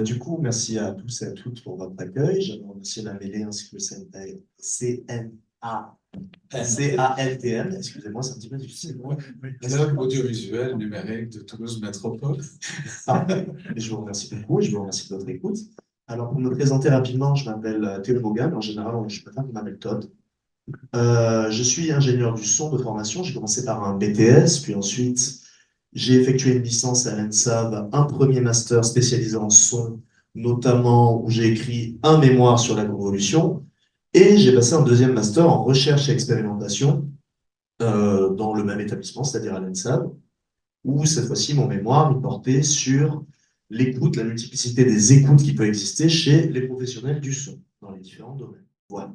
Du coup, merci à tous et à toutes pour votre accueil. Je remercie la mêlée ainsi que le CNA, CALTM. Excusez-moi, c'est un petit peu difficile. Club audiovisuel numérique de Toulouse Métropole. Ah, et je vous remercie beaucoup et je vous remercie de votre écoute. Alors, pour me présenter rapidement, je m'appelle Théo Bogan. En général, je préfère qu'on m'appelle Todd. Je suis ingénieur du son de formation. J'ai commencé par un BTS, puis ensuite, j'ai effectué une licence à l'ENSAB, un premier master spécialisé en son, notamment où j'ai écrit un mémoire sur la convolution, et j'ai passé un deuxième master en recherche et expérimentation dans le même établissement, c'est-à-dire à l'ENSAB, où cette fois-ci, mon mémoire il portait sur l'écoute, la multiplicité des écoutes qui peut exister chez les professionnels du son, dans les différents domaines. Voilà.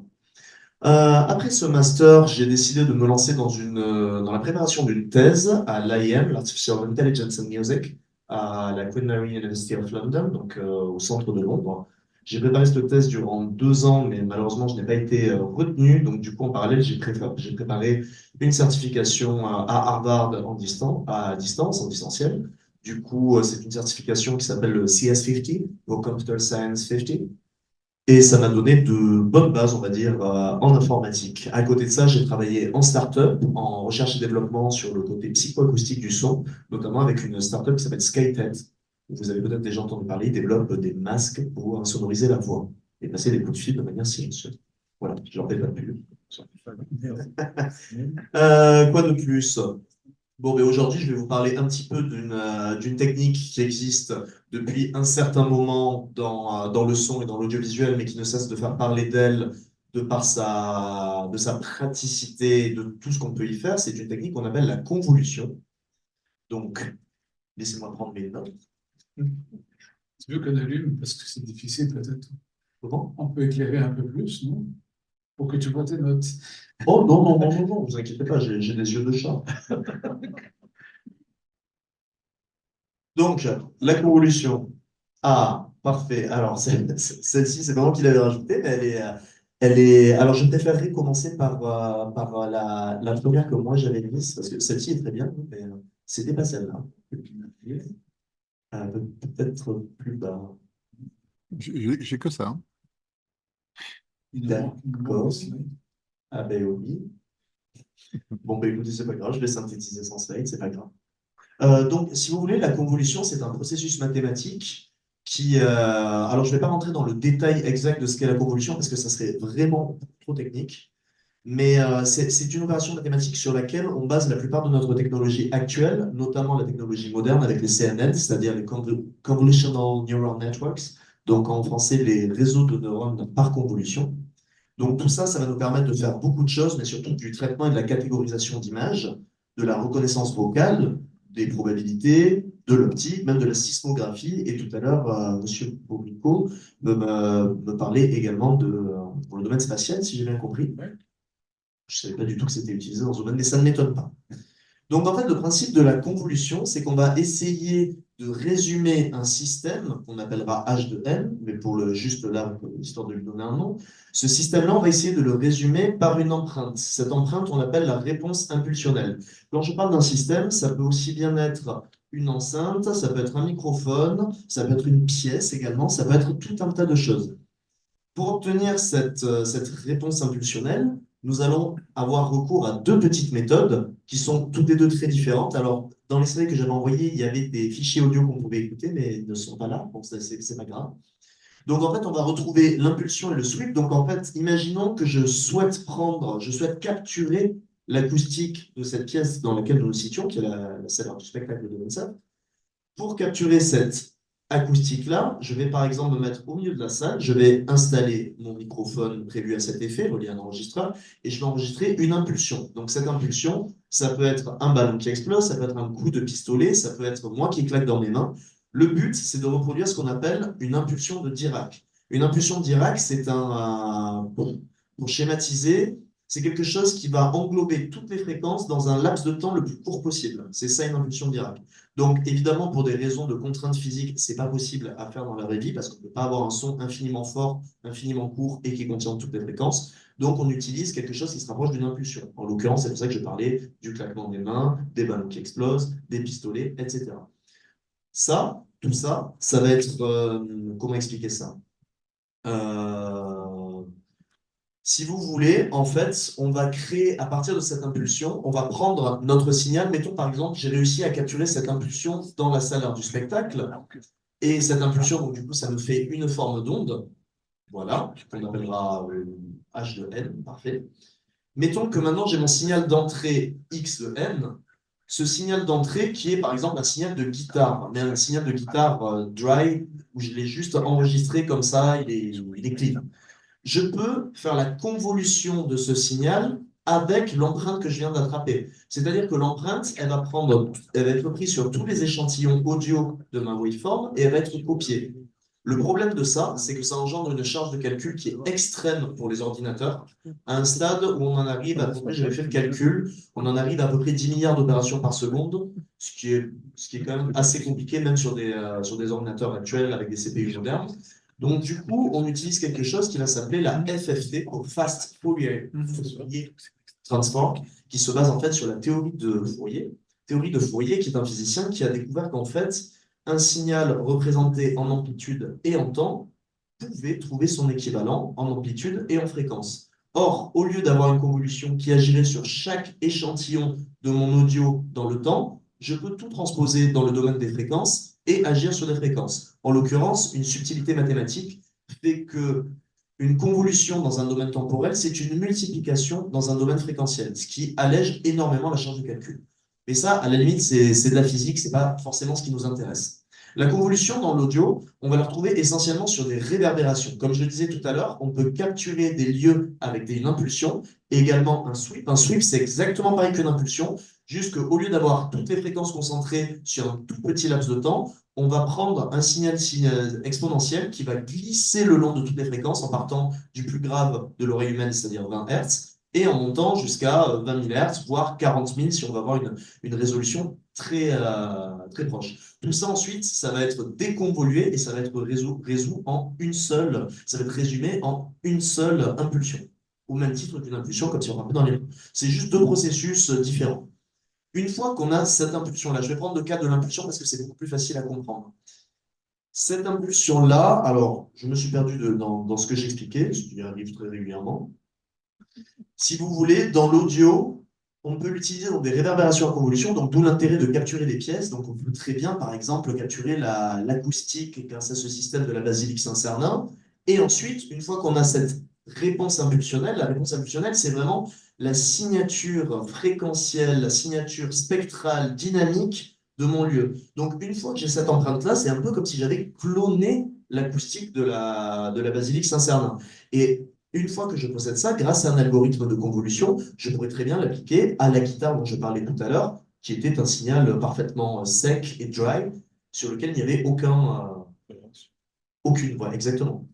Après ce master, j'ai décidé de me lancer dans la préparation d'une thèse à l'IM, l'Artificial Intelligence and Music, à la Queen Mary University of London, donc au centre de Londres. J'ai préparé cette thèse durant 2 ans, mais malheureusement, je n'ai pas été retenu. Donc, du coup, en parallèle, j'ai préparé une certification à Harvard à distance, en distanciel. Du coup, c'est une certification qui s'appelle le CS50, au Computer Science 50. Et ça m'a donné de bonnes bases, on va dire, en informatique. À côté de ça, j'ai travaillé en start-up, en recherche et développement sur le côté psychoacoustique du son, notamment avec une start-up qui s'appelle SkyTed. Vous avez peut-être déjà entendu parler, ils développent des masques pour sonoriser la voix et passer des coups de fil de manière silencieuse. Voilà, je leur fais pas de pub. Quoi de plus? Bon, mais aujourd'hui, je vais vous parler un petit peu d'une technique qui existe depuis un certain moment dans le son et dans l'audiovisuel, mais qui ne cesse de faire parler d'elle de sa praticité, de tout ce qu'on peut y faire. C'est une technique qu'on appelle la convolution. Donc, laissez-moi prendre mes notes. Tu veux qu'on allume parce que c'est difficile peut-être. Comment? On peut éclairer un peu plus, non? Pour que tu vois tes notes. Oh non, non, non, non, non, vous inquiétez pas, j'ai des yeux de chat. Donc, la convolution. Ah, parfait. Alors, celle-ci, c'est pas moi qui l'avais rajoutée, mais Alors, je préférerais commencer par la première que moi j'avais mise, parce que celle-ci est très bien, mais c'était pas celle-là. Peut-être plus bas. J'ai que ça, hein. Il nous manque des D'accord. slides. Ah ben oui. Bon, ben écoutez, c'est pas grave, je vais synthétiser sans slide, c'est pas grave. Donc, si vous voulez, la convolution, c'est un processus mathématique alors, je ne vais pas rentrer dans le détail exact de ce qu'est la convolution parce que ça serait vraiment trop technique, mais c'est une opération mathématique sur laquelle on base la plupart de notre technologie actuelle, notamment la technologie moderne avec les CNN, c'est-à-dire les Convolutional Neural Networks, donc en français, les réseaux de neurones par convolution. Donc tout ça, ça va nous permettre de faire beaucoup de choses, mais surtout du traitement et de la catégorisation d'images, de la reconnaissance vocale, des probabilités, de l'optique, même de la sismographie. Et tout à l'heure, Monsieur Bobrico me parlait également pour le domaine spatial, si j'ai bien compris. Je ne savais pas du tout que c'était utilisé dans ce domaine, mais ça ne m'étonne pas. Donc, en fait, le principe de la convolution, c'est qu'on va essayer de résumer un système qu'on appellera H de n, mais juste là, histoire de lui donner un nom. Ce système-là, on va essayer de le résumer par une empreinte. Cette empreinte, on l'appelle la réponse impulsionnelle. Quand je parle d'un système, ça peut aussi bien être une enceinte, ça peut être un microphone, ça peut être une pièce également, ça peut être tout un tas de choses. Pour obtenir cette réponse impulsionnelle, nous allons avoir recours à deux petites méthodes qui sont toutes les deux très différentes. Alors, dans les slides que j'avais envoyés, il y avait des fichiers audio qu'on pouvait écouter, mais ils ne sont pas là, donc c'est pas grave. Donc, en fait, on va retrouver l'impulsion et le sweep. Donc, en fait, imaginons que je souhaite capturer l'acoustique de cette pièce dans laquelle nous nous situons, qui est la salle du spectacle de Vincent. Pour capturer cette acoustique-là, je vais par exemple me mettre au milieu de la salle, je vais installer mon microphone prévu à cet effet, relié à un enregistreur, et je vais enregistrer une impulsion. Donc cette impulsion, ça peut être un ballon qui explose, ça peut être un coup de pistolet, ça peut être moi qui claque dans mes mains. Le but, c'est de reproduire ce qu'on appelle une impulsion de Dirac. Une impulsion de Dirac, pour schématiser, c'est quelque chose qui va englober toutes les fréquences dans un laps de temps le plus court possible. C'est ça une impulsion de Dirac. Donc, évidemment, pour des raisons de contraintes physiques, c'est pas possible à faire dans la vraie vie parce qu'on ne peut pas avoir un son infiniment fort, infiniment court et qui contient toutes les fréquences. Donc, on utilise quelque chose qui se rapproche d'une impulsion. En l'occurrence, c'est pour ça que je parlais du claquement des mains, des ballons qui explosent, des pistolets, etc. Ça, Tout ça, ça va être, comment expliquer ça? Euh, Si vous voulez, en fait, on va créer à partir de cette impulsion, on va prendre notre signal. Mettons par exemple, j'ai réussi à capturer cette impulsion dans la salle du spectacle. Et cette impulsion, donc du coup, ça me fait une forme d'onde. Voilà, qu'on appellera H de n, parfait. Mettons que maintenant j'ai mon signal d'entrée X de n. Ce signal d'entrée qui est par exemple un signal de guitare, mais un signal de guitare dry, où je l'ai juste enregistré comme ça, il est clean. Je peux faire la convolution de ce signal avec l'empreinte que je viens d'attraper. C'est-à-dire que l'empreinte, elle va être prise sur tous les échantillons audio de ma waveform et elle va être copiée. Le problème de ça, c'est que ça engendre une charge de calcul qui est extrême pour les ordinateurs, à un stade où on en arrive à peu près, j'avais fait le calcul, on en arrive à peu près 10 milliards d'opérations par seconde, ce qui est quand même assez compliqué, même sur des ordinateurs actuels avec des CPU modernes. Donc, du coup, on utilise quelque chose qui va s'appeler la FFT, pour Fast Fourier Transform, qui se base en fait sur la théorie de Fourier. Théorie de Fourier, qui est un physicien qui a découvert qu'en fait, un signal représenté en amplitude et en temps pouvait trouver son équivalent en amplitude et en fréquence. Or, au lieu d'avoir une convolution qui agirait sur chaque échantillon de mon audio dans le temps, je peux tout transposer dans le domaine des fréquences et agir sur des fréquences. En l'occurrence, une subtilité mathématique fait que une convolution dans un domaine temporel, c'est une multiplication dans un domaine fréquentiel, ce qui allège énormément la charge de calcul. Mais ça, à la limite, c'est de la physique, c'est pas forcément ce qui nous intéresse. La convolution dans l'audio, on va la retrouver essentiellement sur des réverbérations. Comme je le disais tout à l'heure, on peut capturer des lieux avec une impulsion et également un sweep. Un sweep, c'est exactement pareil qu'une impulsion, juste qu'au lieu d'avoir toutes les fréquences concentrées sur un tout petit laps de temps, on va prendre un signal exponentiel qui va glisser le long de toutes les fréquences en partant du plus grave de l'oreille humaine, c'est-à-dire 20 Hz, et en montant jusqu'à 20 000 Hz, voire 40 000 si on va avoir une résolution très proche. Tout ça ensuite, ça va être déconvolué et ça va être résolu en une seule, ça va être résumé en une seule impulsion, au même titre qu'une impulsion, comme si on rappelait dans les. C'est juste deux processus différents. Une fois qu'on a cette impulsion-là, je vais prendre le cas de l'impulsion parce que c'est beaucoup plus facile à comprendre. Cette impulsion-là, alors, je me suis perdu dans ce que j'expliquais, ce qui arrive très régulièrement. Si vous voulez, dans l'audio, on peut l'utiliser dans des réverbérations à convolution, donc d'où l'intérêt de capturer des pièces. Donc on peut très bien, par exemple, capturer l'acoustique grâce à ce système de la basilique Saint-Cernin. Et ensuite, une fois qu'on a cette réponse impulsionnelle, la réponse impulsionnelle, c'est vraiment la signature fréquentielle, la signature spectrale, dynamique de mon lieu. Donc une fois que j'ai cette empreinte-là, c'est un peu comme si j'avais cloné l'acoustique de la basilique Saint-Cernin. Et une fois que je possède ça, grâce à un algorithme de convolution, je pourrais très bien l'appliquer à la guitare dont je parlais tout à l'heure, qui était un signal parfaitement sec et dry, sur lequel il n'y avait aucune voix, exactement.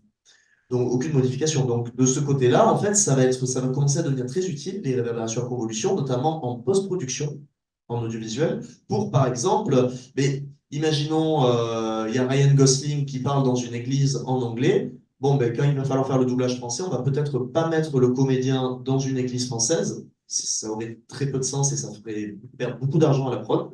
Donc, aucune modification. Donc, de ce côté-là, en fait, ça va commencer à devenir très utile, les réverbérations à convolution, notamment en post-production, en audiovisuel, pour, par exemple, mais, imaginons, il y a Ryan Gosling qui parle dans une église en anglais. Bon, ben, quand il va falloir faire le doublage français, on va peut-être pas mettre le comédien dans une église française. Ça aurait très peu de sens et ça ferait perdre beaucoup d'argent à la prod.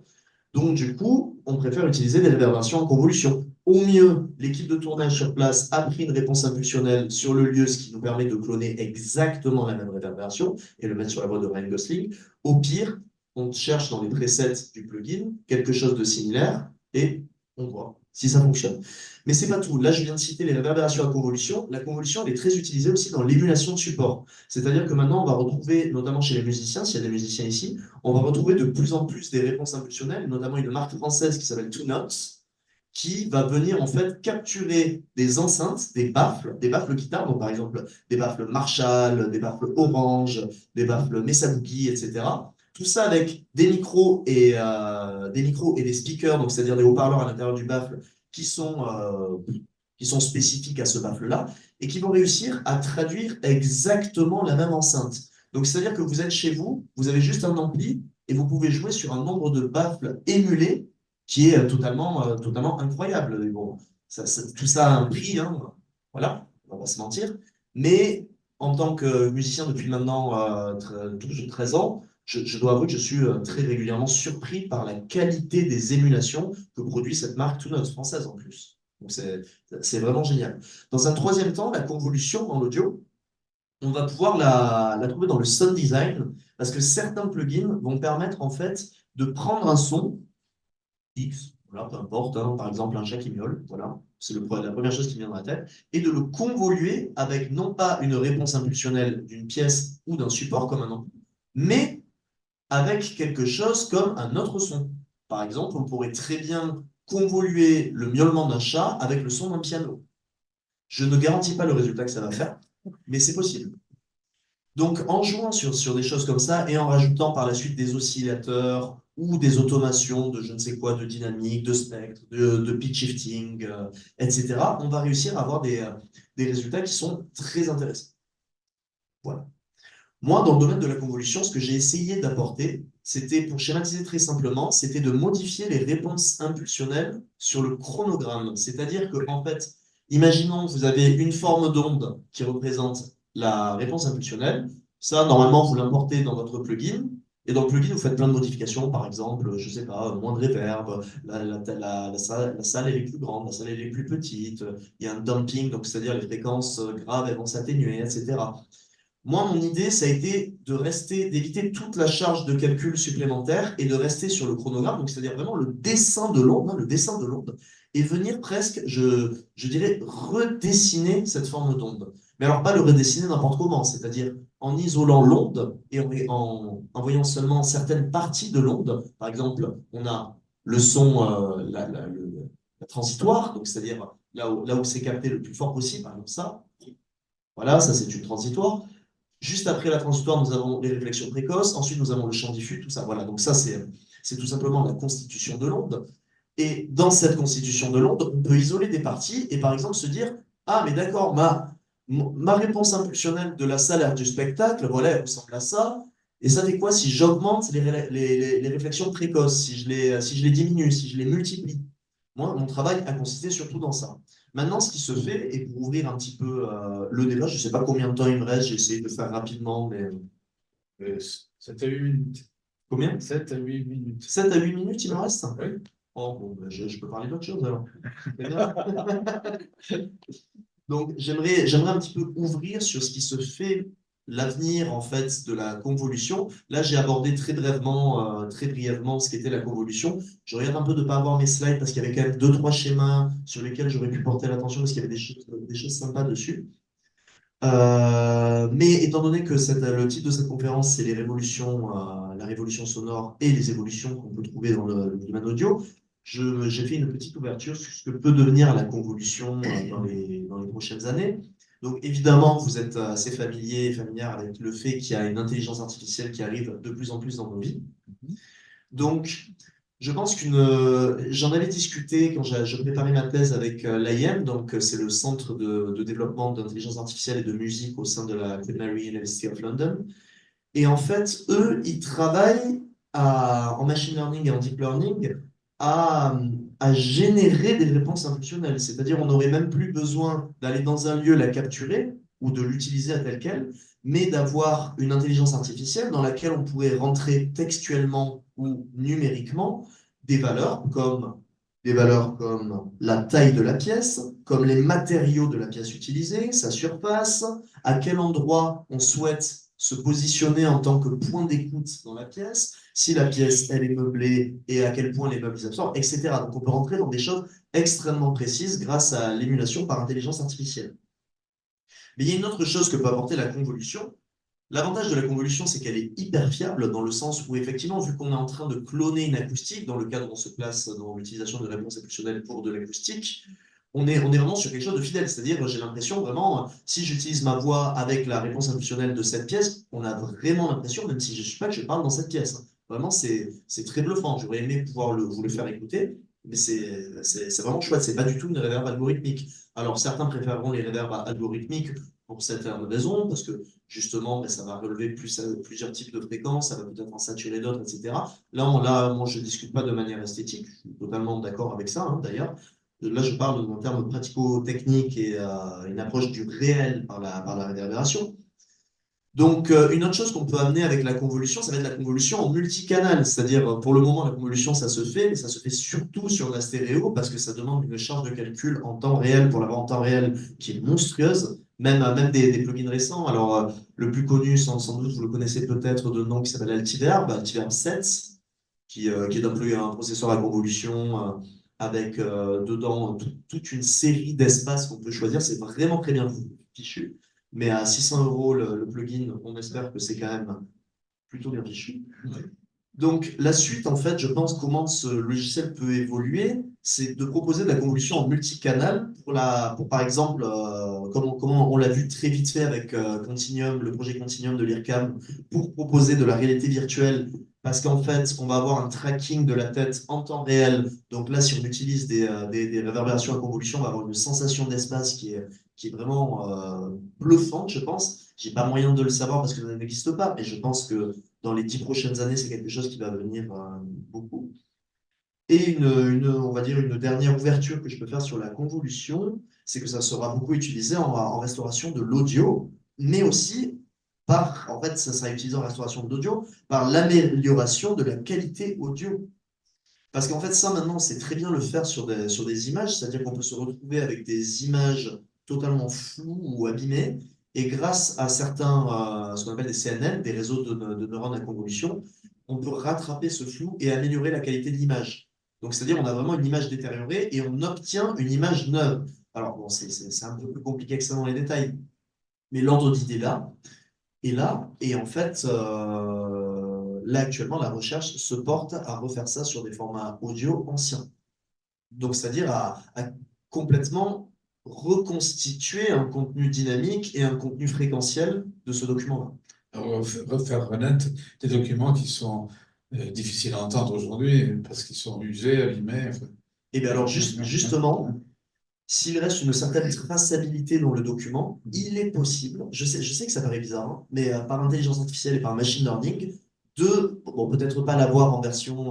Donc, du coup, on préfère utiliser des réverbérations en convolution. Au mieux, l'équipe de tournage sur place a pris une réponse impulsionnelle sur le lieu, ce qui nous permet de cloner exactement la même réverbération et le mettre sur la voix de Ryan Gosling. Au pire, on cherche dans les presets du plugin quelque chose de similaire et on voit si ça fonctionne. Mais c'est pas tout. Là, je viens de citer les réverbérations à convolution. La convolution, elle est très utilisée aussi dans l'émulation de support. C'est-à-dire que maintenant, on va retrouver, notamment chez les musiciens, s'il y a des musiciens ici, on va retrouver de plus en plus des réponses impulsionnelles, notamment une marque française qui s'appelle Two Notes, qui va venir en fait capturer des enceintes, des baffles guitare, donc par exemple des baffles Marshall, des baffles Orange, des baffles Mesa Boogie, etc. Tout ça avec des micros et des speakers, donc c'est-à-dire des haut-parleurs à l'intérieur du baffle qui sont spécifiques à ce baffle-là et qui vont réussir à traduire exactement la même enceinte. Donc c'est-à-dire que vous êtes chez vous, vous avez juste un ampli et vous pouvez jouer sur un nombre de baffles émulés qui est totalement incroyable. Et bon, tout ça a un prix, hein, voilà, on va pas se mentir. Mais en tant que musicien depuis maintenant 13 ans, je dois avouer que je suis très régulièrement surpris par la qualité des émulations que produit cette marque Tunex française en plus. Donc c'est vraiment génial. Dans un troisième temps, la convolution dans l'audio, on va pouvoir la trouver dans le sound design parce que certains plugins vont permettre en fait de prendre un son X, voilà, peu importe, hein, par exemple un chat qui miaule, voilà, c'est la première chose qui me vient dans la tête, et de le convoluer avec non pas une réponse impulsionnelle d'une pièce ou d'un support comme un ampli, mais avec quelque chose comme un autre son. Par exemple, on pourrait très bien convoluer le miaulement d'un chat avec le son d'un piano. Je ne garantis pas le résultat que ça va faire, mais c'est possible. Donc, en jouant sur des choses comme ça et en rajoutant par la suite des oscillateurs ou des automations de je ne sais quoi, de dynamique, de spectre, de pitch shifting, etc., on va réussir à avoir des résultats qui sont très intéressants. Voilà. Moi, dans le domaine de la convolution, ce que j'ai essayé d'apporter, c'était, pour schématiser très simplement, c'était de modifier les réponses impulsionnelles sur le chronogramme. C'est-à-dire que, en fait, imaginons que vous avez une forme d'onde qui représente la réponse impulsionnelle. Ça, normalement, vous l'importez dans votre plugin. Et dans le plugin, vous faites plein de modifications. Par exemple, je ne sais pas, moins de reverb, la salle elle est plus grande, la salle elle est plus petite. Il y a un damping, donc c'est-à-dire les fréquences graves elles vont s'atténuer, etc. Moi, mon idée, ça a été d'éviter toute la charge de calcul supplémentaire et de rester sur le chronogramme, donc c'est-à-dire vraiment le dessin de l'onde, hein, le dessin de l'onde, et venir presque, je dirais, redessiner cette forme d'onde. Mais alors, pas le redessiner n'importe comment, c'est-à-dire en isolant l'onde et en voyant seulement certaines parties de l'onde. Par exemple, on a le son, la transitoire, donc c'est-à-dire là où c'est capté le plus fort possible, par exemple ça. Voilà, ça c'est une transitoire. Juste après la transitoire, nous avons les réflexions précoces. Ensuite, nous avons le champ diffus, tout ça. Voilà, donc ça, c'est tout simplement la constitution de l'onde. Et dans cette constitution de l'onde, on peut isoler des parties et par exemple se dire, ah, mais d'accord, ma réponse impulsionnelle de la salle à du spectacle, voilà, elle ressemble à ça. Et ça fait quoi si j'augmente les réflexions précoces, si je les diminue, si je les multiplie? Moi, mon travail a consisté surtout dans ça. Maintenant, ce qui se fait, et pour ouvrir un petit peu le débat, je ne sais pas combien de temps il me reste, j'ai essayé de le faire rapidement, mais 7 à 8 minutes. combien? 7 à 8 minutes. 7 à 8 minutes, il me reste? Oui. Oh, bon, ben, je peux parler d'autre chose alors. Très bien. Donc, j'aimerais un petit peu ouvrir sur ce qui se fait, l'avenir en fait de la convolution. Là, j'ai abordé très brièvement ce qu'était la convolution. Je regarde un peu de ne pas avoir mes slides parce qu'il y avait quand même deux, trois schémas sur lesquels j'aurais pu porter l'attention parce qu'il y avait des choses sympas dessus. Mais étant donné que le titre de cette conférence, c'est les révolutions, la révolution sonore et les évolutions qu'on peut trouver dans le domaine audio, j'ai fait une petite ouverture sur ce que peut devenir la convolution dans les prochaines années. Donc évidemment, vous êtes assez familier et familière avec le fait qu'il y a une intelligence artificielle qui arrive de plus en plus dans nos vies. Donc, je pense j'en avais discuté quand je préparais ma thèse avec l'IM, donc c'est le centre de développement d'intelligence artificielle et de musique au sein de la Queen Mary University of London. Et en fait, eux, ils travaillent en machine learning et en deep learning à, à générer des réponses impulsionnelles. C'est-à-dire, on n'aurait même plus besoin d'aller dans un lieu la capturer ou de l'utiliser à tel quel, mais d'avoir une intelligence artificielle dans laquelle on pourrait rentrer textuellement ou numériquement des valeurs comme la taille de la pièce, comme les matériaux de la pièce utilisée, sa surface, à quel endroit on souhaite se positionner en tant que point d'écoute dans la pièce, si la pièce elle est meublée et à quel point les meubles ils absorbent, etc. Donc on peut rentrer dans des choses extrêmement précises grâce à l'émulation par intelligence artificielle. Mais il y a une autre chose que peut apporter la convolution. L'avantage de la convolution, c'est qu'elle est hyper fiable dans le sens où, effectivement, vu qu'on est en train de cloner une acoustique, dans le cadre où on se place dans l'utilisation de réponses impulsionnelles pour de l'acoustique, on est vraiment sur quelque chose de fidèle. C'est-à-dire, j'ai l'impression vraiment, si j'utilise ma voix avec la réponse impulsionnelle de cette pièce, on a vraiment l'impression, même si je ne suis pas que je parle dans cette pièce. Vraiment, c'est très bluffant. J'aurais aimé pouvoir vous le faire écouter, mais c'est vraiment chouette. C'est pas du tout une réverb algorithmique. Alors, certains préféreront les réverbes algorithmiques pour cette raison, parce que justement, ben, ça va relever plusieurs types de fréquences, ça va peut-être en saturer d'autres, etc. Moi, je ne discute pas de manière esthétique, je suis totalement d'accord avec ça, hein, d'ailleurs. Là, je parle en termes pratico-techniques et une approche du réel par la réverbération. Donc, une autre chose qu'on peut amener avec la convolution, ça va être la convolution en multicanal. C'est-à-dire, pour le moment, la convolution, ça se fait, mais ça se fait surtout sur la stéréo parce que ça demande une charge de calcul en temps réel pour l'avoir en temps réel qui est monstrueuse. Même des plugins récents. Alors, le plus connu, sans doute, vous le connaissez peut-être de nom, qui s'appelle Altiverb, Altiverb 7, qui est un processeur à convolution avec dedans toute une série d'espaces qu'on peut choisir. C'est vraiment très bien fichu. Mais à 600 euros le plugin, on espère que c'est quand même plutôt bien fichu. Donc, la suite, en fait, je pense comment ce logiciel peut évoluer, c'est de proposer de la convolution en multicanal pour par exemple, comment on l'a vu très vite fait avec Continuum, le projet Continuum de l'IRCAM, pour proposer de la réalité virtuelle, parce qu'en fait, on va avoir un tracking de la tête en temps réel. Donc là, si on utilise des réverbérations à convolution, on va avoir une sensation d'espace qui est vraiment bluffante, je pense. J'ai pas moyen de le savoir parce que ça n'existe pas, mais je pense que dans les 10 prochaines années, c'est quelque chose qui va venir beaucoup. Et on va dire une dernière ouverture que je peux faire sur la convolution, c'est que ça sera beaucoup utilisé en restauration de l'audio, mais aussi en fait, ça sera utilisé en restauration d'audio par l'amélioration de la qualité audio. Parce qu'en fait, ça maintenant, on sait très bien le faire sur des images, c'est-à-dire qu'on peut se retrouver avec des images totalement floues ou abîmées, et grâce à certains, ce qu'on appelle des CNN, des réseaux de neurones à convolution, on peut rattraper ce flou et améliorer la qualité de l'image. Donc, c'est-à-dire on a vraiment une image détériorée et on obtient une image neuve. Alors, bon, c'est un peu plus compliqué que ça dans les détails, mais l'ordre d'idée là, et là, et en fait, là actuellement, la recherche se porte à refaire ça sur des formats audio anciens. Donc, c'est-à-dire à complètement reconstituer un contenu dynamique et un contenu fréquentiel de ce document-là. Refaire renaître des documents qui sont difficiles à entendre aujourd'hui parce qu'ils sont usés, abîmés. Enfin. Et bien alors, justement, s'il reste une certaine traçabilité dans le document, il est possible, je sais que ça paraît bizarre, hein, mais par intelligence artificielle et par machine learning, bon, peut-être pas l'avoir en version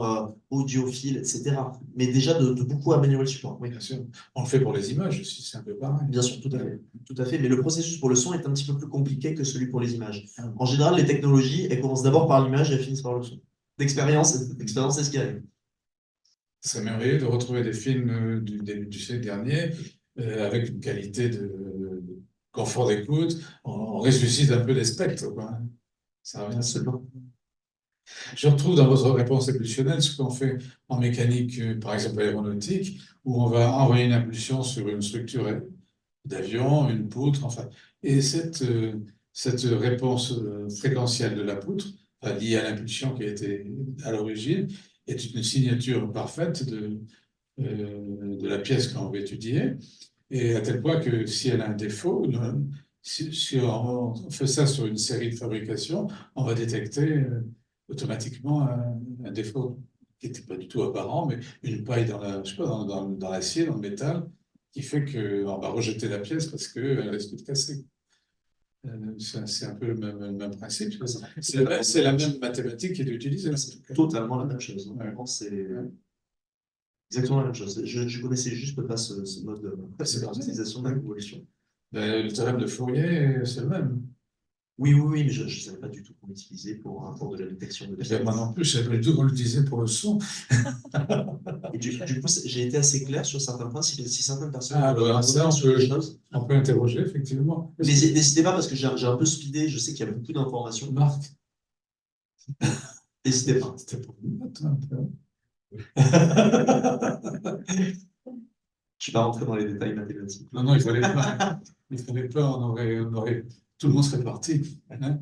audiophile, etc., mais déjà de beaucoup améliorer le support. Oui, bien sûr. On le fait pour les images aussi, c'est un peu pareil. Bien sûr, tout à fait. Tout à fait. Mais le processus pour le son est un petit peu plus compliqué que celui pour les images. En général, les technologies, elles commencent d'abord par l'image et elles finissent par le son. D'expérience, c'est ce qui arrive. Ce serait merveilleux de retrouver des films du début du siècle dernier avec une qualité de confort d'écoute. On ressuscite un peu les spectres, quoi. Ça revient seulement. Je retrouve dans votre réponse impulsionnelle ce qu'on fait en mécanique, par exemple aéronautique, où on va envoyer une impulsion sur une structure d'avion, une poutre, enfin. Et cette réponse fréquentielle de la poutre, liée à l'impulsion qui a été à l'origine, est une signature parfaite de la pièce qu'on va étudier. Et à tel point que si elle a un défaut, si on fait ça sur une série de fabrication, on va détecter automatiquement un défaut qui n'était pas du tout apparent, mais une paille je sais pas, dans l'acier, dans le métal, qui fait qu'on va rejeter la pièce parce qu'elle risque de casser. C'est un peu le même principe. C'est la même mathématique qui est utilisée. C'est totalement la même chose. Vraiment, c'est exactement la même chose. Je connaissais juste pas ce mode d'utilisation de la convolution. Le théorème de Fourier, c'est le même. Oui, mais je ne savais pas du tout comment l'utiliser pour de la détection de pièces. Moi non plus, je ne savais pas du tout qu'on l'utilisait pour le son. Et du coup, j'ai été assez clair sur certains points. Si certaines personnes ça, on peut interroger, effectivement. N'hésitez pas parce que j'ai un peu speedé. Je sais qu'il y a beaucoup d'informations. Marc. N'hésitez pas. C'était pour une note, un peu. Je ne suis pas rentré dans les détails mathématiques. Non, il fallait pas. Il fallait pas, tout le monde serait parti. Hein.